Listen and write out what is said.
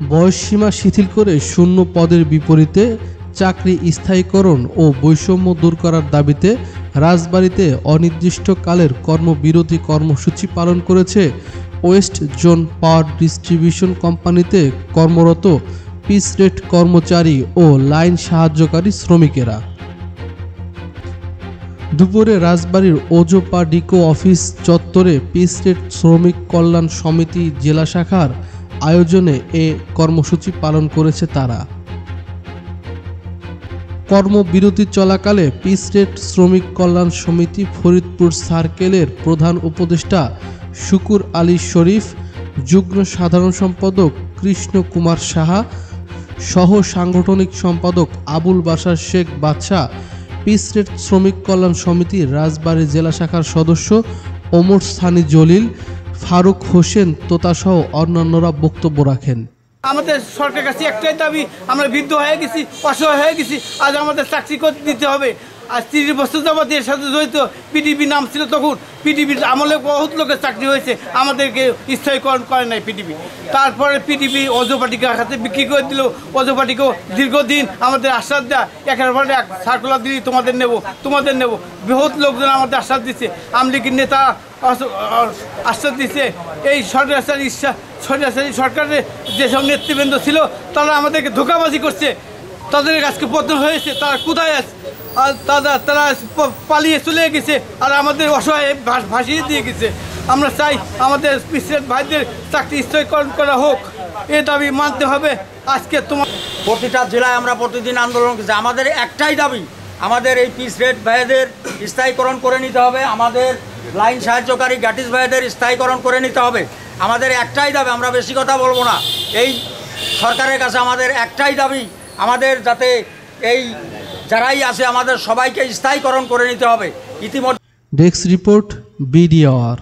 বয়সসীমা শিথিল করে শূন্য পদের বিপরীতে চাকরি স্থায়ীকরণ ও বৈষম্য দূর করার দাবিতে রাজবাড়ীতে অনির্দিষ্টকালের কর্মবিরতি কর্মসূচি পালন করেছে ওয়েস্ট জোন পাওয়ার ডিস্ট্রিবিউশন কোম্পানিতে কর্মরত পিস রেট কর্মচারী ও লাইন সাহায্যকারী শ্রমিকেরা। দুপুরে রাজবাড়ীর ওজোপাডিকো অফিস চত্বরে পিস রেট শ্রমিক কল্যাণ সমিতি জেলা শাখার আয়োজনে এ কর্মসূচি পালন করেছে তারা। কর্মবিরতি চলাকালে পিস রেট শ্রমিক কল্যাণ সমিতি ফরিদপুর সার্কেলের প্রধান উপদেষ্টা শুকুর আলী শরীফ, যুগ্ম সাধারণ সম্পাদক কৃষ্ণ কুমার সাহা, সহ সাংগঠনিক সম্পাদক আবুল বাশার শেখ বাদশা, পিস রেট শ্রমিক কল্যাণ সমিতির রাজবাড়ী জেলা শাখার সদস্য ওমর সানি জলিল, ফারুক হোসেন তোতাসহ অন্যান্যরা বক্তব্য রাখেন। আমাদের সরকারের কাছে একটাই দাবি, আমরা বৃদ্ধ হয়ে গেছি, অসহায় হয়ে গেছি, আজ আমাদের চাকরি করতে দিতে হবে। আর 30 বছর যাবত এর সাথে জড়িত পিডিবি নাম ছিল, তখন পিডিবির আমলে বহুত লোকের চাকরি হয়েছে, আমাদেরকে স্থায়ীকরণ করে নাই পিডিবি। তারপরে পিডিবি ওজোপাটিকার হাতে বিক্রি করে দিল। ওজোপাটিকেও দীর্ঘদিন আমাদের আশ্বাস দেয়, একের পরে এক সার্কুলার দিলি তোমাদের নেব। বৃহৎ লোকজন আমাদের আশ্বাস দিচ্ছে, আওয়ামী লীগের নেতা আশ্বাস দিচ্ছে। এই সরকারি সরকারের যেসব নেতৃবৃন্দ ছিল তারা আমাদেরকে ধোঁকাবাজি করছে, তাদের আজকে পতন হয়েছে। তারা কোথায় আছে? আর তারা পালিয়ে চলে গেছে, আর আমাদের অসহায় ভাসিয়ে দিয়ে গেছে। আমরা চাই আমাদের পিস রেট ভাইদের চাকরি স্থগিতকরণ করা হোক, এ দাবি মানতে হবে। আজকে প্রতিটা জেলায় আমরা প্রতিদিন আন্দোলন করছি, আমাদের একটাই দাবি, আমাদের এই পিস রেট ভাইদের স্থায়ীকরণ করে নিতে হবে, আমাদের লাইন সাহায্যকারী গ্যাটিস ভাইদের স্থায়ীকরণ করে নিতে হবে। আমাদের একটাই দাবি, আমরা বেশি কথা বলবো না। এই সরকারের কাছে আমাদের একটাই দাবি, আমাদের যাতে এই যারাই আছে আমাদের সবাইকে স্থায়ীকরণ করে নিতে হবে। ইতিমধ্যে ডেস্ক রিপোর্ট, বিডিআর।